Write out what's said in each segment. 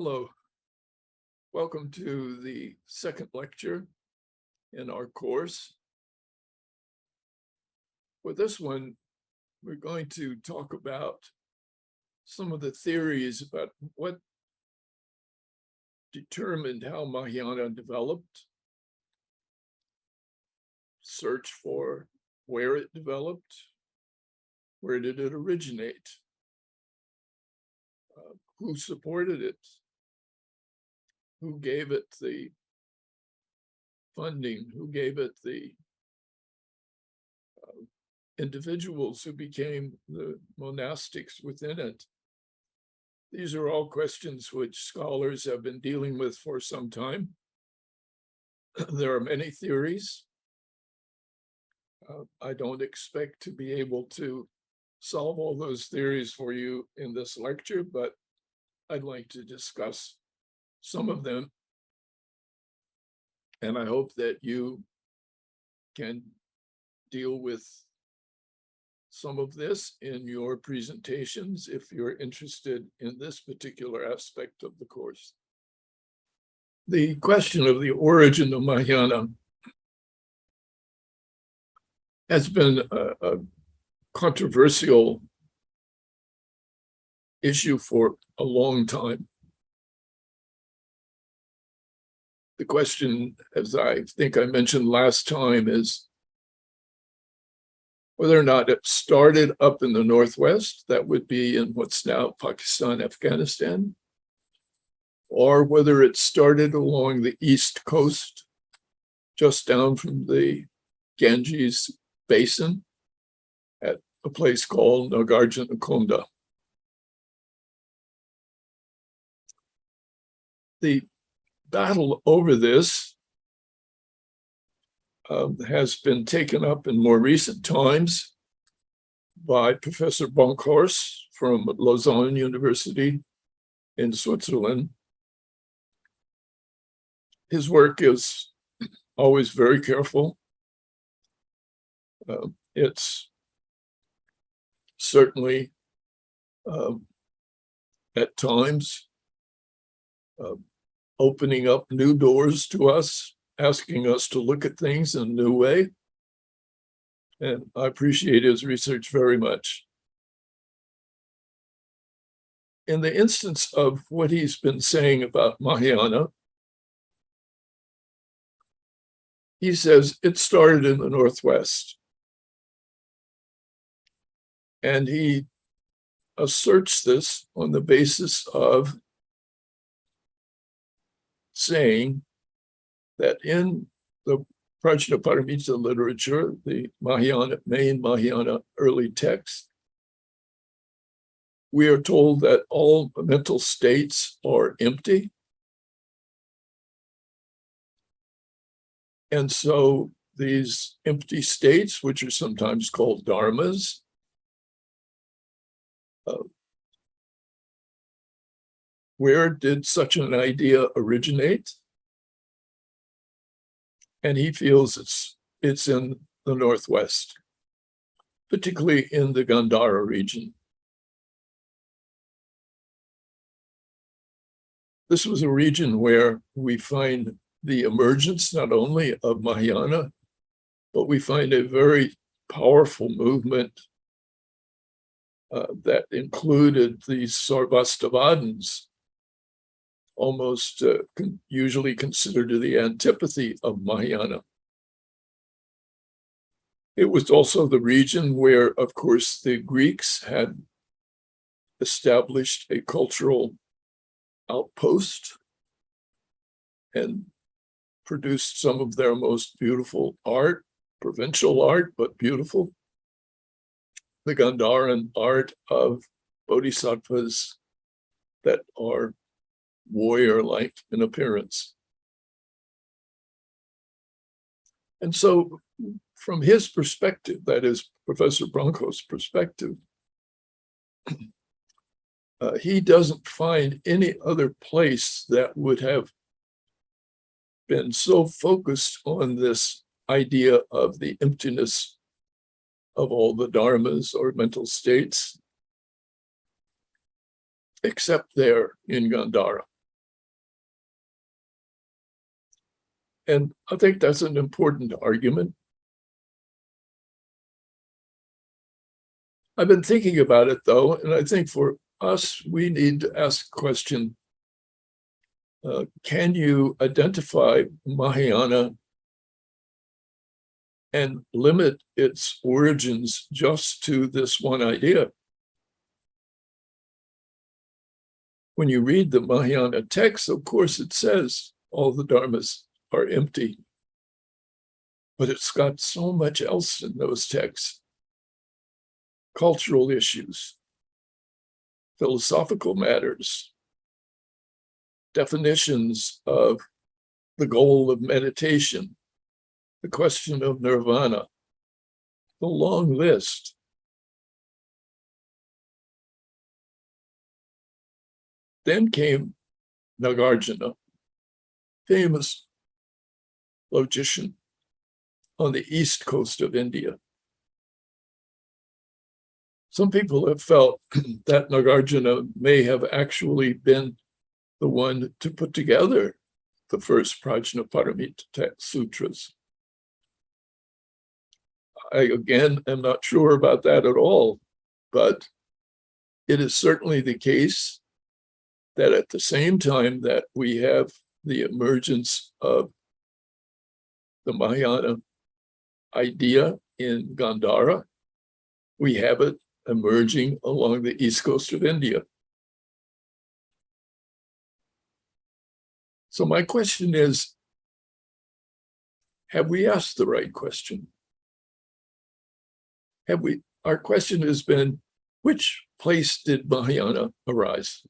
Hello, welcome to the second lecture in our course. For this one, we're going to talk about some of the theories about what determined how Mahayana developed, search for where it developed, where did it originate, who supported it, who gave it the funding, who gave it the individuals who became the monastics within it. These are all questions which scholars have been dealing with for some time. There are many theories. I don't expect to be able to solve all those theories for you in this lecture, but I'd like to discuss some of them. And I hope that you can deal with some of this in your presentations if you're interested in this particular aspect of the course. The question of the origin of Mahayana has been a controversial issue for a long time. The question, as I think I mentioned last time, is whether or not it started up in the Northwest, that would be in what's now Pakistan, Afghanistan, or whether it started along the East Coast, just down from the Ganges Basin at a place called Nagarjunakonda. The battle over this has been taken up in more recent times by Professor Bronkhorst from Lausanne University in Switzerland. His work is always very careful. It's certainly at times opening up new doors to us, asking us to look at things in a new way. And I appreciate his research very much. In the instance of what he's been saying about Mahayana, he says it started in the Northwest. And he asserts this on the basis of saying that in the Prajnaparamita literature, the main Mahayana early text, we are told that all mental states are empty. And so these empty states, which are sometimes called dharmas, where did such an idea originate? And he feels it's in the Northwest, particularly in the Gandhara region. This was a region where we find the emergence not only of Mahayana, but we find a very powerful movement that included the Sarvastivadins, almost usually considered the antipathy of Mahayana. It was also the region where, of course, the Greeks had established a cultural outpost and produced some of their most beautiful art, provincial art, but beautiful. The Gandharan art of bodhisattvas that are warrior-like in appearance. And so from his perspective, that is Professor Bronkhorst's perspective, he doesn't find any other place that would have been so focused on this idea of the emptiness of all the dharmas or mental states, except there in Gandhara. And I think that's an important argument. I've been thinking about it, though, and I think for us, we need to ask the question, can you identify Mahayana and limit its origins just to this one idea? When you read the Mahayana text, of course, it says all the dharmas are empty, but it's got so much else in those texts. Cultural issues, philosophical matters, definitions of the goal of meditation, the question of nirvana, the long list. Then came Nagarjuna, famous logician on the east coast of India. Some people have felt that Nagarjuna may have actually been the one to put together the first Prajnaparamita sutras. I, again, am not sure about that at all, but it is certainly the case that at the same time that we have the emergence of the Mahayana idea in Gandhara, we have it emerging along the east coast of India. So my question is, have we asked the right question? Our question has been, which place did Mahayana arise?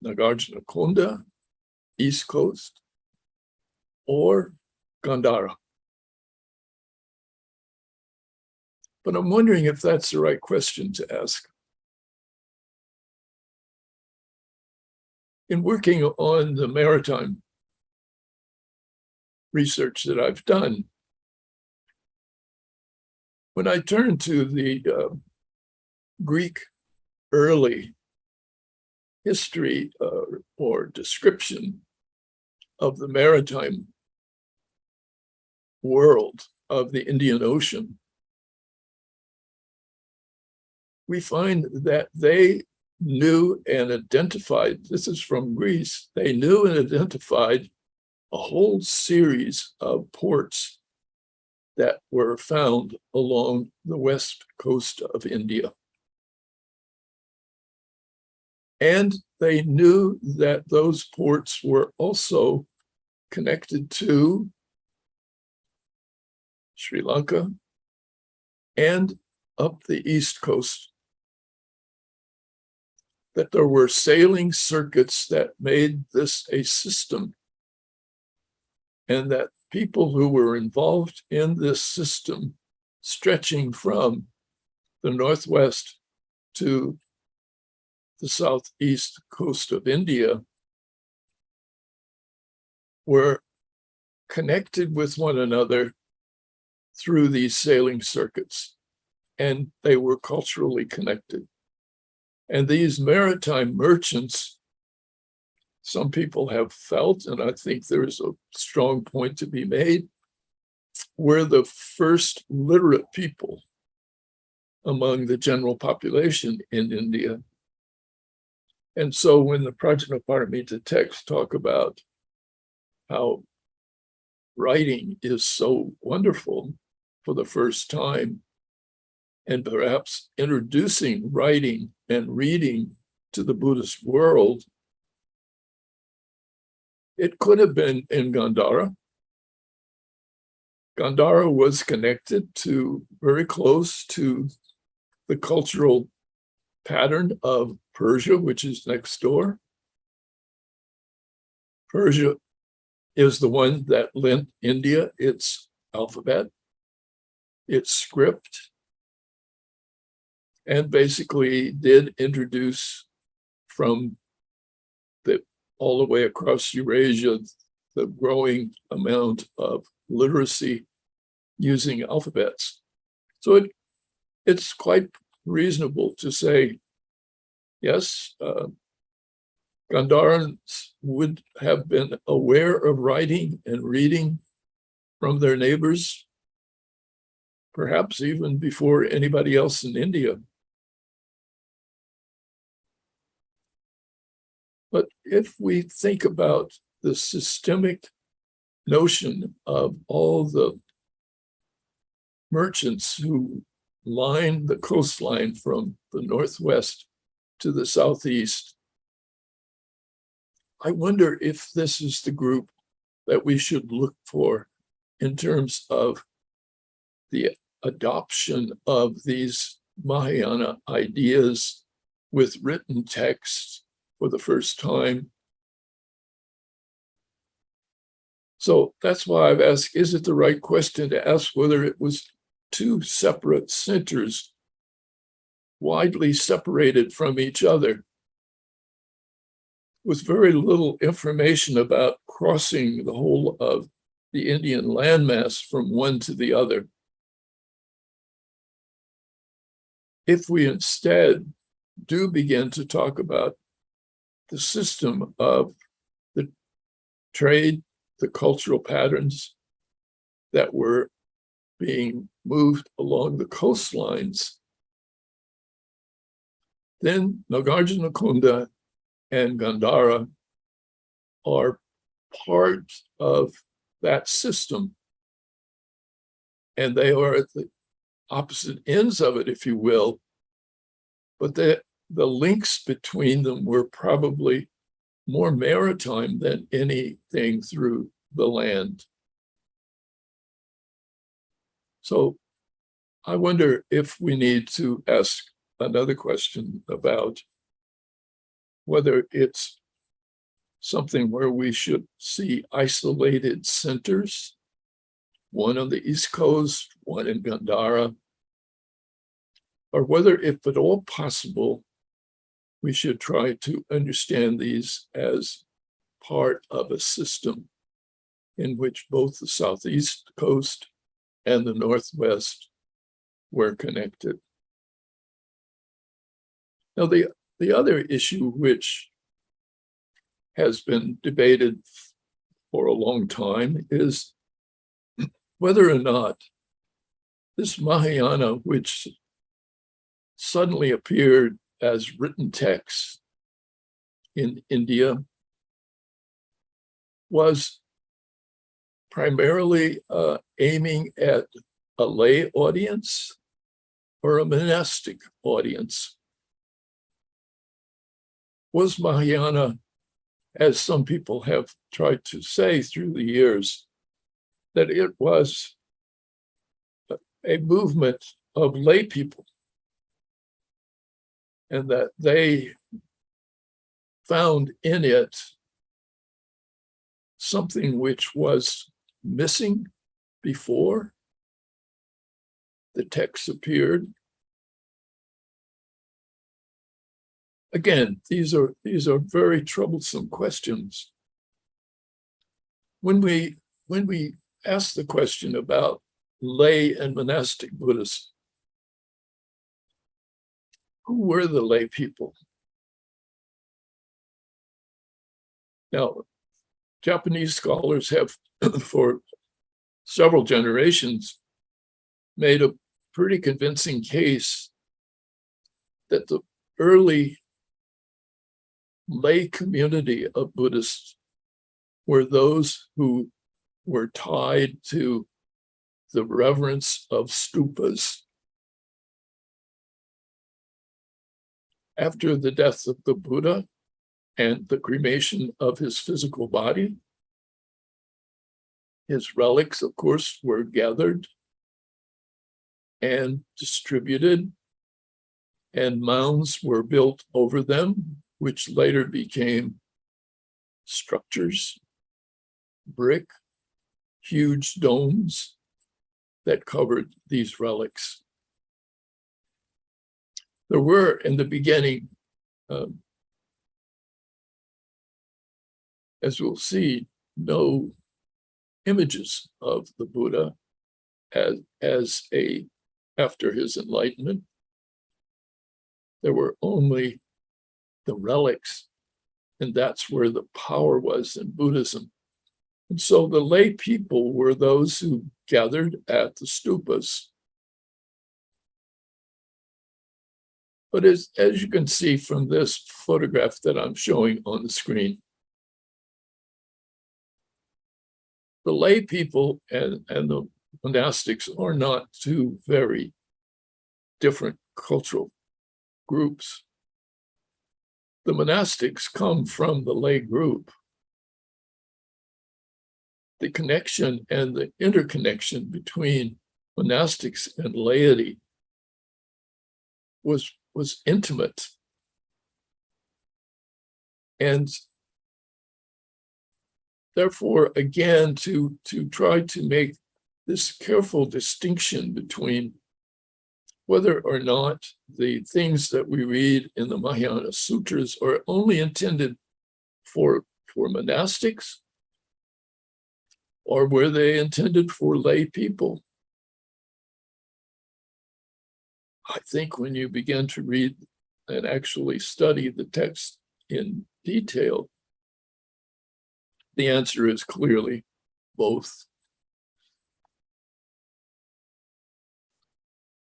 Nagarjuna Konda, East Coast, or Gandhara? But I'm wondering if that's the right question to ask. In working on the maritime research that I've done, when I turn to the Greek early history or description of the maritime world of the Indian Ocean, we find that they knew and identified, this is from Greece, they knew and identified a whole series of ports that were found along the west coast of India. And they knew that those ports were also connected to Sri Lanka and up the east coast, that there were sailing circuits that made this a system, and that people who were involved in this system, stretching from the northwest to the southeast coast of India, were connected with one another through these sailing circuits, and they were culturally connected. And these maritime merchants, some people have felt, and I think there is a strong point to be made, were the first literate people among the general population in India. And so when the Prajnaparamita texts talk about how writing is so wonderful for the first time, and perhaps introducing writing and reading to the Buddhist world, it could have been in Gandhara. Gandhara was connected to, very close to, the cultural pattern of Persia, which is next door. Persia is the one that lent India its alphabet, its script, and basically did introduce from all the way across Eurasia the growing amount of literacy using alphabets. So it's quite reasonable to say, yes, Gandharans would have been aware of writing and reading from their neighbors, perhaps even before anybody else in India. But if we think about the systemic notion of all the merchants who line the coastline from the northwest to the southeast, I wonder if this is the group that we should look for in terms of the adoption of these Mahayana ideas with written texts for the first time. So that's why I've asked, is it the right question to ask whether it was two separate centers widely separated from each other with very little information about crossing the whole of the Indian landmass from one to the other? If we instead do begin to talk about the system of the trade, the cultural patterns that were being moved along the coastlines, then Nagarjuna and Gandhara are part of that system. And they are at the opposite ends of it, if you will. But the links between them were probably more maritime than anything through the land. So I wonder if we need to ask another question about whether it's something where we should see isolated centers, one on the East Coast, one in Gandhara, or whether, if at all possible, we should try to understand these as part of a system in which both the Southeast coast and the Northwest were connected. Now, the other issue which has been debated for a long time is whether or not this Mahayana, which suddenly appeared as written text in India, was primarily aiming at a lay audience or a monastic audience. Was Mahayana, as some people have tried to say through the years, that it was a movement of lay people, and that they found in it something which was missing before the text appeared? Again, these are very troublesome questions. When we ask the question about lay and monastic Buddhists, who were the lay people? Now, Japanese scholars have, for several generations, made a pretty convincing case that the early lay community of Buddhists were those who were tied to the reverence of stupas. After the death of the Buddha and the cremation of his physical body, his relics, of course, were gathered and distributed, and mounds were built over them, which later became structures, brick, huge domes that covered these relics. There were, in the beginning, as we'll see, no images of the Buddha after his enlightenment. There were only the relics And that's where the power was in Buddhism. And so the lay people were those who gathered at the stupas. But as you can see from this photograph that I'm showing on the screen, the lay people and the monastics are not two very different cultural groups. The monastics come from the lay group. The connection and the interconnection between monastics and laity was intimate. And therefore, again, to try to make this careful distinction between whether or not the things that we read in the Mahayana sutras are only intended for monastics, or were they intended for lay people? I think when you begin to read and actually study the text in detail, the answer is clearly both.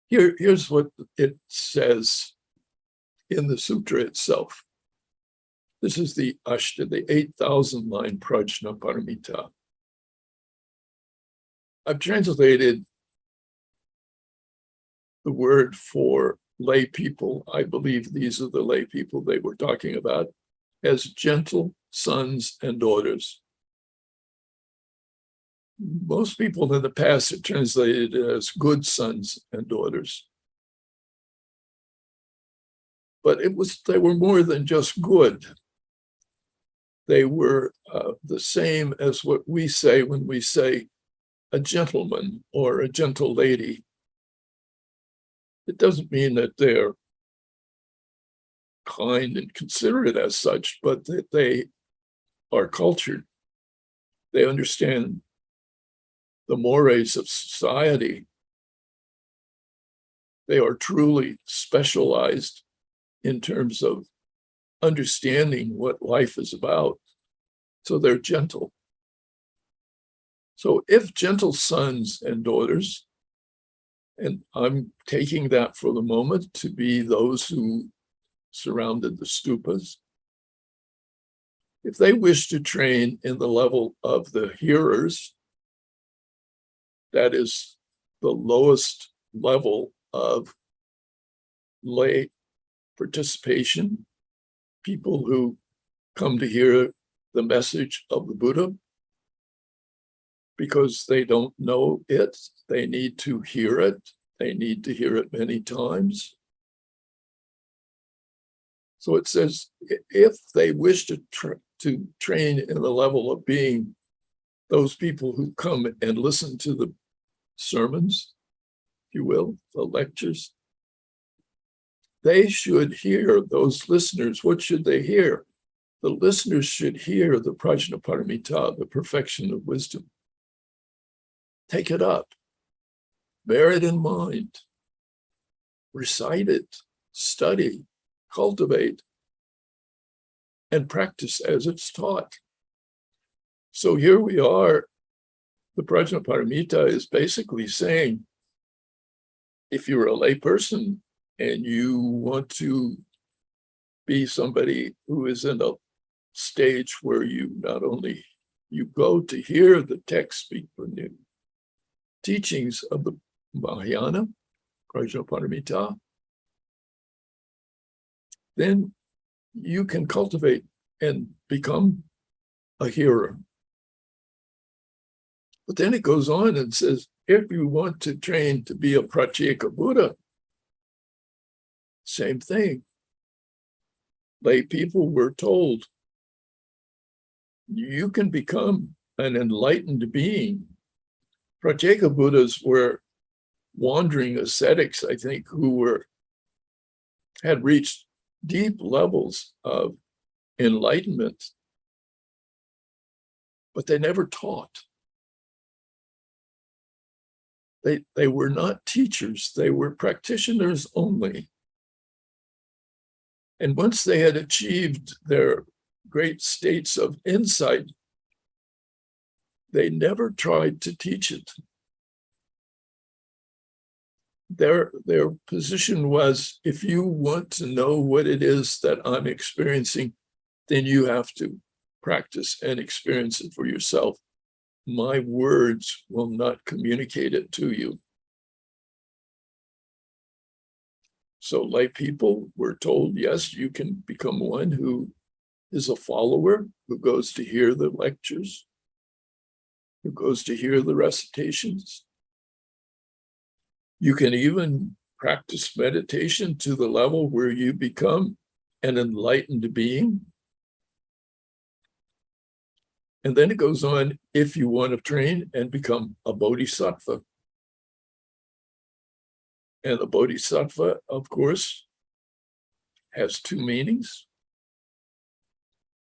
Here's what it says in the sutra itself. This is the Ashta, the 8,000 line Prajna Paramita. I've translated the word for lay people. I believe these are the lay people they were talking about, as gentle sons and daughters. Most people in the past have translated it as good sons and daughters. But they were more than just good. They were the same as what we say when we say a gentleman or a gentle lady. It doesn't mean that they're kind and considerate as such, but that they are cultured. They understand the mores of society. They are truly specialized in terms of understanding what life is about. So they're gentle. So if gentle sons and daughters, and I'm taking that for the moment to be those who surrounded the stupas, if they wish to train in the level of the hearers, that is the lowest level of lay participation, people who come to hear the message of the Buddha because they don't know it, they need to hear it, they need to hear it many times. So it says, if they wish to train in the level of being those people who come and listen to the sermons, if you will, the lectures, they should hear, those listeners, what should they hear? The listeners should hear the Prajna Paramita, the perfection of wisdom. Take it up, bear it in mind, recite it, study, cultivate, and practice as it's taught. So here we are. The Prajna Paramita is basically saying, if you're a layperson and you want to be somebody who is in a stage where you not only you go to hear the text speak from the teachings of the Mahayana, Prajna Paramita, then you can cultivate and become a hearer. But then it goes on and says, if you want to train to be a Pratyeka Buddha, same thing. Lay people were told, you can become an enlightened being. Pratyeka Buddhas were wandering ascetics, I think, who had reached deep levels of enlightenment, but they never taught. They were not teachers, they were practitioners only. And once they had achieved their great states of insight, they never tried to teach it. Their position was, if you want to know what it is that I'm experiencing, then you have to practice and experience it for yourself. My words will not communicate it to you. So lay people were told, yes, you can become one who is a follower, who goes to hear the lectures, who goes to hear the recitations. You can even practice meditation to the level where you become an enlightened being. And then it goes on, if you want to train and become a bodhisattva. And the bodhisattva, of course, has two meanings.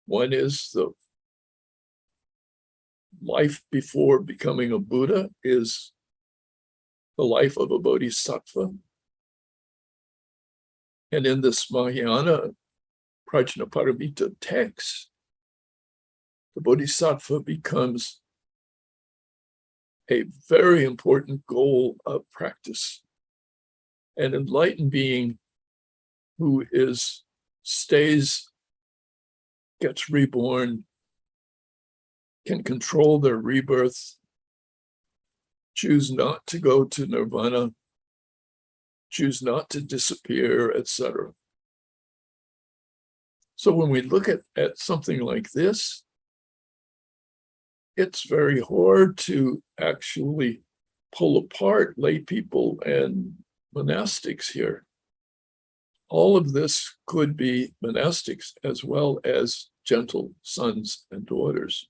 One is the life before becoming a Buddha is the life of a bodhisattva. And in this Mahayana Prajnaparamita text, the bodhisattva becomes a very important goal of practice. An enlightened being who stays, gets reborn, can control their rebirth, choose not to go to nirvana, choose not to disappear, etc. So when we look at something like this, it's very hard to actually pull apart lay people and monastics here. All of this could be monastics as well as gentle sons and daughters.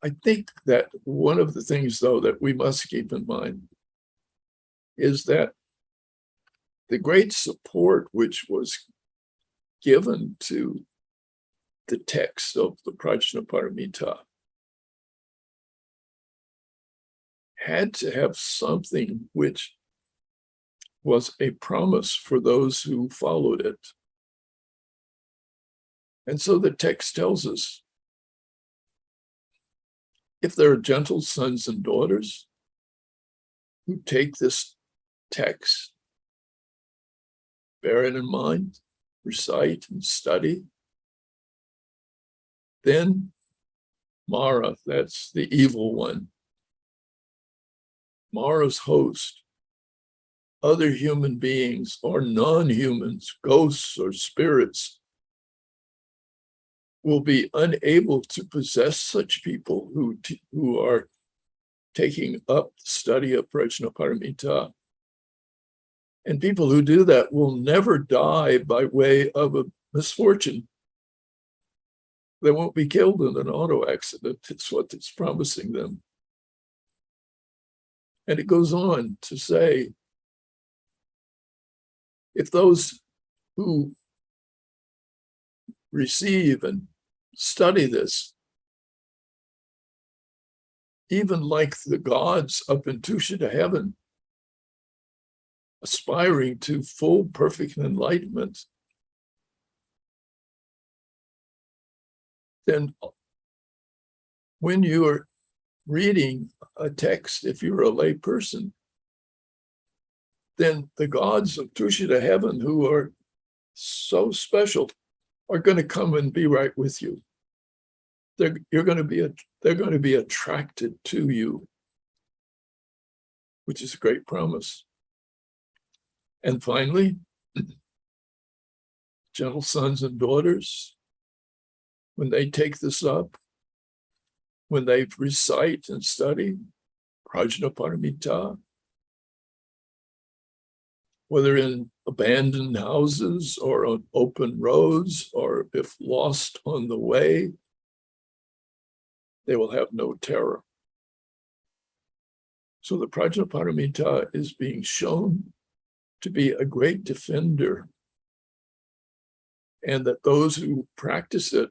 I think that one of the things, though, that we must keep in mind is that the great support which was given to the text of the Prajnaparamita had to have something which was a promise for those who followed it. And so the text tells us, if there are gentle sons and daughters who take this text, bear it in mind, recite and study, then Mara, that's the evil one, Mara's host, other human beings or non-humans, ghosts or spirits, will be unable to possess such people who are taking up the study of Prajnaparamita. And people who do that will never die by way of a misfortune. They won't be killed in an auto accident. It's what it's promising them. And it goes on to say, if those who receive and study this, even like the gods up in Tushita heaven, aspiring to full perfect enlightenment, then when you are reading a text, if you're a lay person, then the gods of Tushita heaven, who are so special, are going to come and be right with you. They're going to be attracted to you, which is a great promise. And finally, gentle sons and daughters, when they take this up, when they recite and study Prajnaparamita, whether in abandoned houses or on open roads, or if lost on the way, they will have no terror. So the Prajnaparamita is being shown to be a great defender, and that those who practice it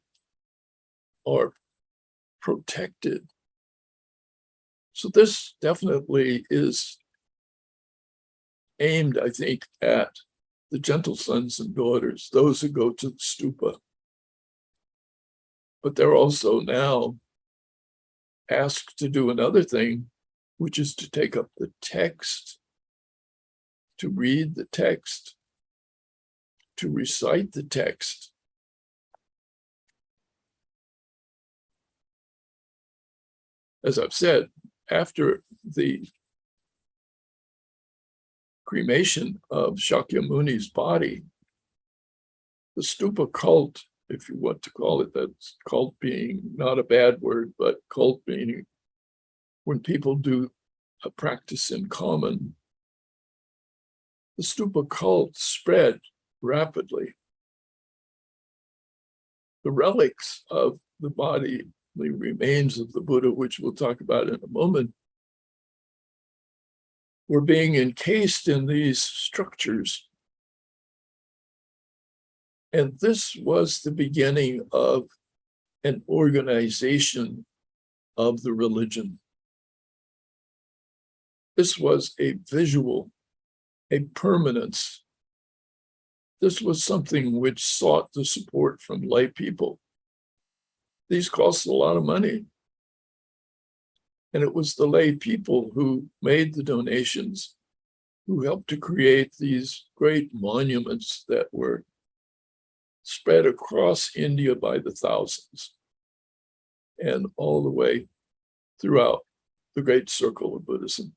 are protected. So this definitely is aimed, I think, at the gentle sons and daughters, those who go to the stupa. But they're also now asked to do another thing, which is to take up the text, to read the text, to recite the text. As I've said, after the cremation of Shakyamuni's body, the stupa cult, if you want to call it, that's cult being not a bad word, but cult meaning when people do a practice in common, the stupa cult spread rapidly. The relics of the body, the remains of the Buddha, which we'll talk about in a moment, were being encased in these structures. And this was the beginning of an organization of the religion. This was a visual, a permanence. This was something which sought the support from lay people. These cost a lot of money. And it was the lay people who made the donations, who helped to create these great monuments that were spread across India by the thousands and all the way throughout the great circle of Buddhism.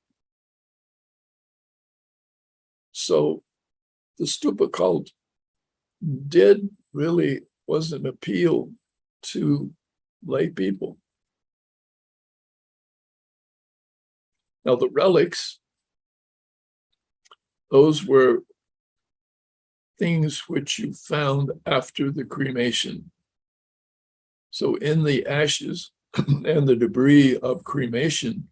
So the stupa cult was an appeal to lay people. Now the relics, those were things which you found after the cremation. So in the ashes and the debris of cremation,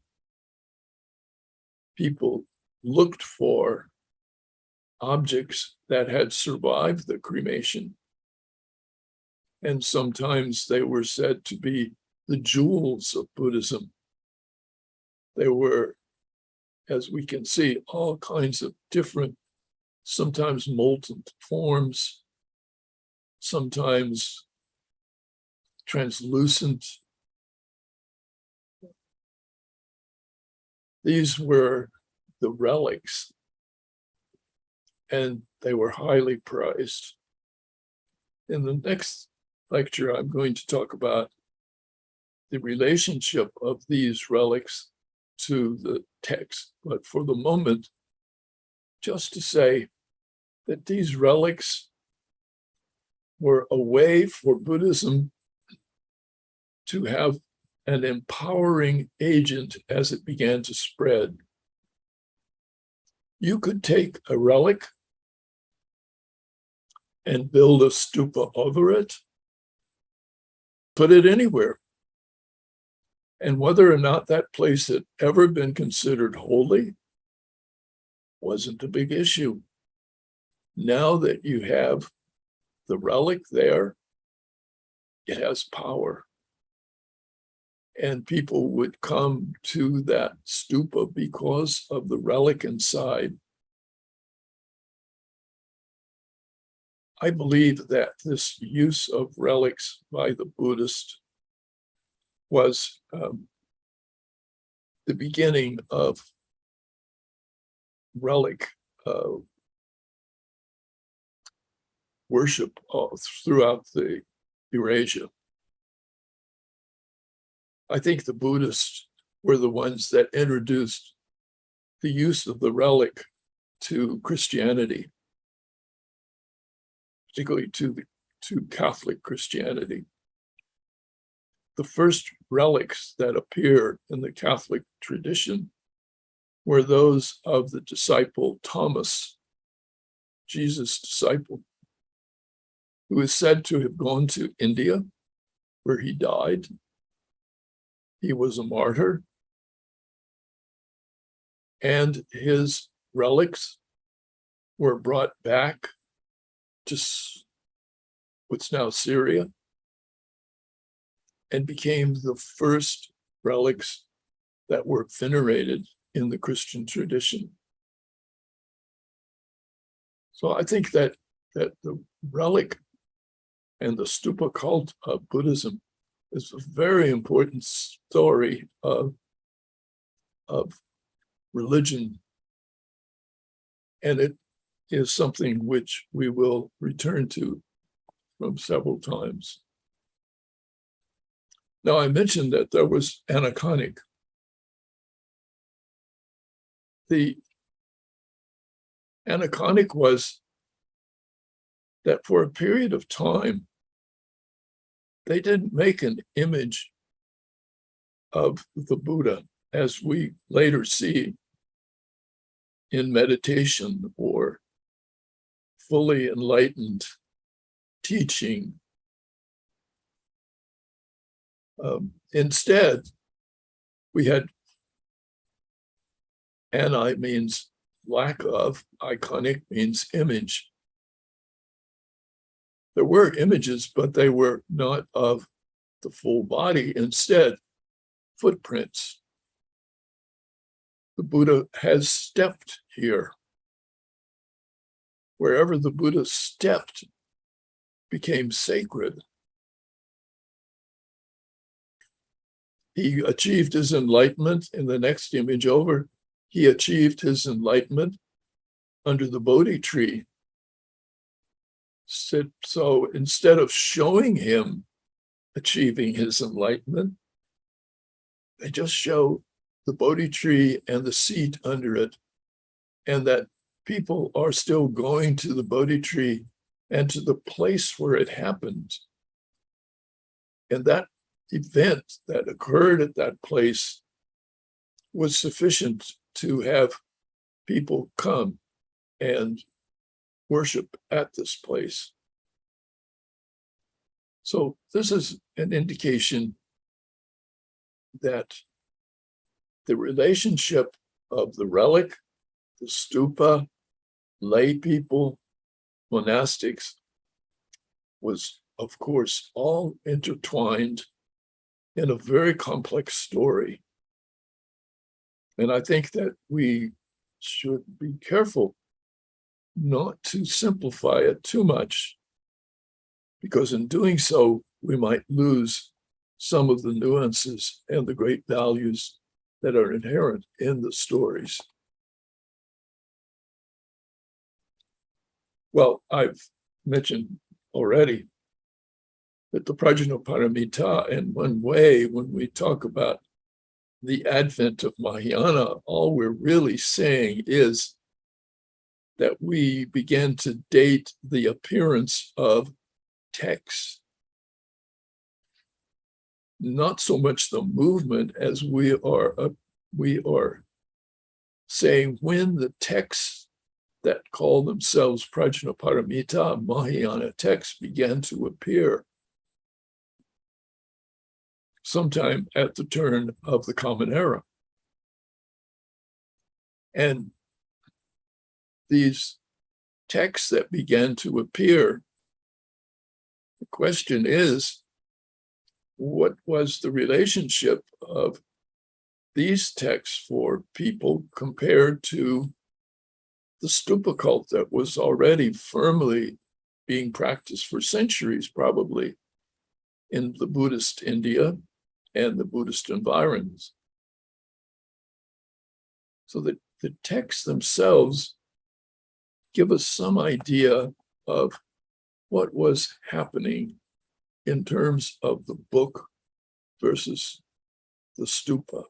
people looked for objects that had survived the cremation. And sometimes they were said to be the jewels of Buddhism. They were, as we can see, all kinds of different, sometimes molten forms, sometimes translucent. These were the relics, and they were highly prized. In the next lecture, I'm going to talk about the relationship of these relics to the text. But for the moment, just to say that these relics were a way for Buddhism to have an empowering agent as it began to spread. You could take a relic and build a stupa over it, put it anywhere. And whether or not that place had ever been considered holy wasn't a big issue. Now that you have the relic there, it has power. And people would come to that stupa because of the relic inside. I believe that this use of relics by the Buddhist was the beginning of relic worship throughout the Eurasia. I think the Buddhists were the ones that introduced the use of the relic to Christianity, particularly to Catholic Christianity. The first relics that appear in the Catholic tradition were those of the disciple Thomas, Jesus' disciple, who is said to have gone to India, where he died. He was a martyr, and his relics were brought back to what's now Syria and became the first relics that were venerated in the Christian tradition. So I think that the relic and the stupa cult of Buddhism is a very important story of religion, and it is something which we will return to from several times. Now, I mentioned that there was aniconic. The aniconic was that for a period of time, they didn't make an image of the Buddha as we later see in meditation or fully enlightened teaching. Instead, we had ani means lack of, iconic means image. There were images, but they were not of the full body. Instead, footprints. The Buddha has stepped here. Wherever the Buddha stepped became sacred. He achieved his enlightenment in the next image over. He achieved his enlightenment under the Bodhi tree. So instead of showing him achieving his enlightenment, they just show the Bodhi tree and the seat under it, and that people are still going to the Bodhi tree and to the place where it happened. And that event that occurred at that place was sufficient to have people come and worship at this place. So this is an indication that the relationship of the relic, the stupa, lay people, monastics, was, of course, all intertwined in a very complex story. And I think that we should be careful not to simplify it too much, because in doing so, we might lose some of the nuances and the great values that are inherent in the stories. Well, I've mentioned already that the Prajnaparamita, in one way, when we talk about the advent of Mahayana, all we're really saying is that we began to date the appearance of texts, not so much the movement as we are saying when the texts that call themselves Prajnaparamita, Mahayana texts, began to appear sometime at the turn of the Common Era. And these texts that began to appear, the question is, what was the relationship of these texts for people compared to the stupa cult that was already firmly being practiced for centuries, probably, in the Buddhist India and the Buddhist environs? So that the texts themselves give us some idea of what was happening in terms of the book versus the stupa.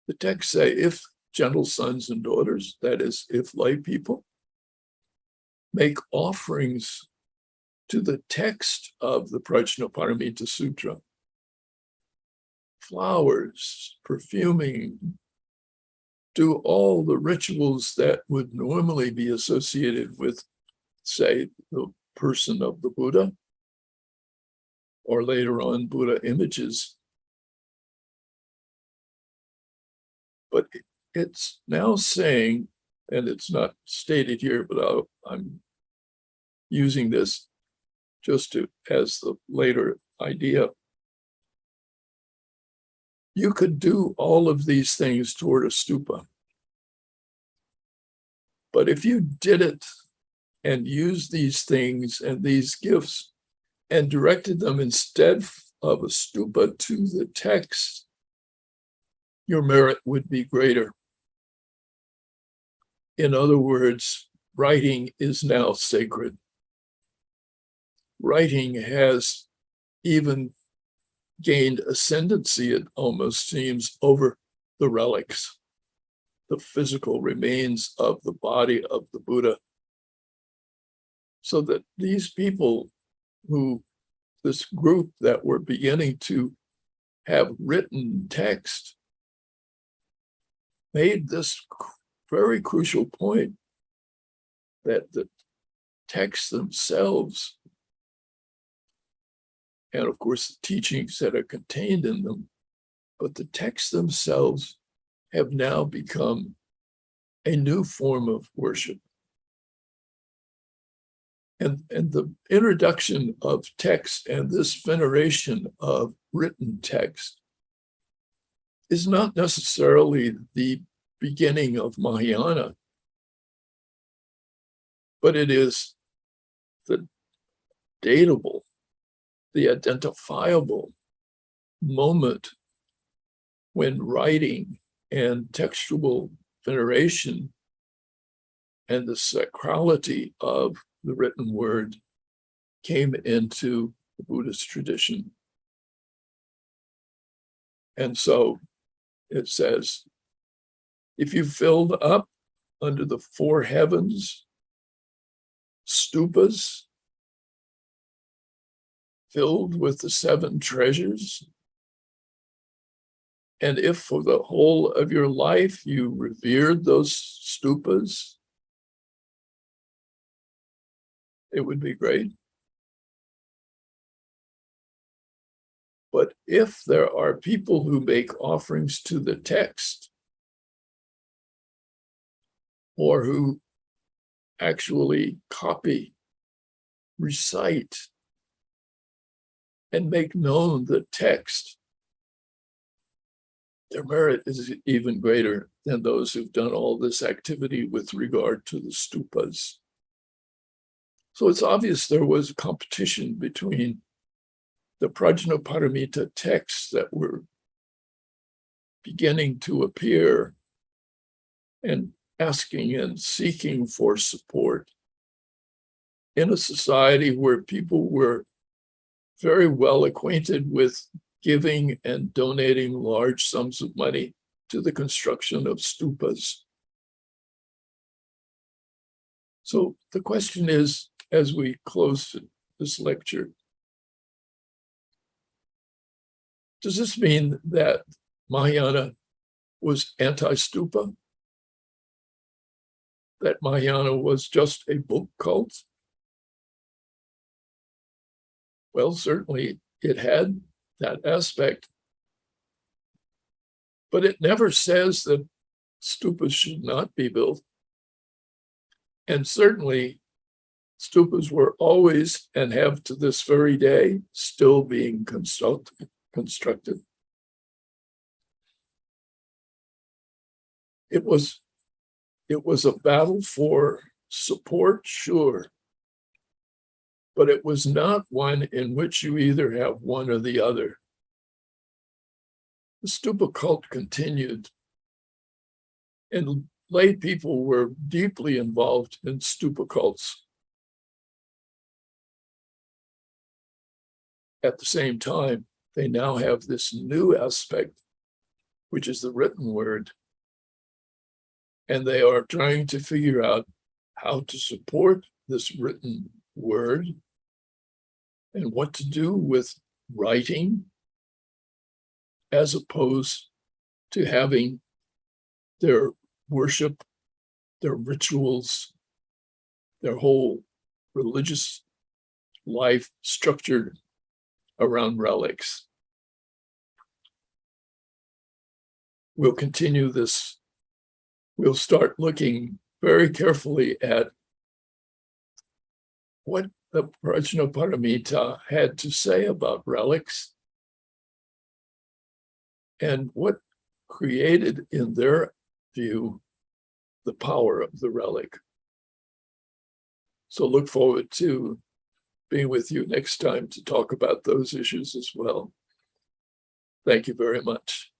The texts say, if gentle sons and daughters, that is, if lay people, make offerings to the text of the Prajnaparamita Sutra, flowers, perfuming, do all the rituals that would normally be associated with, say, the person of the Buddha, or later on Buddha images. But it's now saying, and it's not stated here, but I'm using this just as the later idea. You could do all of these things toward a stupa. But if you did it and used these things and these gifts and directed them instead of a stupa to the text, your merit would be greater. In other words, writing is now sacred. Writing has even gained ascendancy, it almost seems, over the relics, the physical remains of the body of the Buddha. So that these people this group that were beginning to have written text, made this very crucial point that the texts themselves, and of course the teachings that are contained in them, but the texts themselves have now become a new form of worship. And the introduction of text and this veneration of written text is not necessarily the beginning of Mahayana, but it is the datable, the identifiable moment when writing and textual veneration and the sacrality of the written word came into the Buddhist tradition. And so it says, if you filled up under the four heavens stupas filled with the seven treasures, and if for the whole of your life you revered those stupas, it would be great. But if there are people who make offerings to the text, or who actually copy, recite, and make known the text, their merit is even greater than those who've done all this activity with regard to the stupas. So it's obvious there was a competition between the Prajnaparamita texts that were beginning to appear and asking and seeking for support in a society where people were very well acquainted with giving and donating large sums of money to the construction of stupas. So the question is, as we close this lecture, does this mean that Mahayana was anti-stupa? That Mahayana was just a book cult? Well, certainly it had that aspect, but it never says that stupas should not be built. And certainly stupas were always, and have to this very day, still being constructed. It was a battle for support, sure, but it was not one in which you either have one or the other. The stupa cult continued, and lay people were deeply involved in stupa cults. At the same time, they now have this new aspect, which is the written word, and they are trying to figure out how to support this written word and what to do with writing as opposed to having their worship, their rituals, their whole religious life structured around relics. We'll continue this. We'll start looking very carefully at what the Prajnaparamita had to say about relics and what created, in their view, the power of the relic. So look forward to being with you next time to talk about those issues as well. Thank you very much.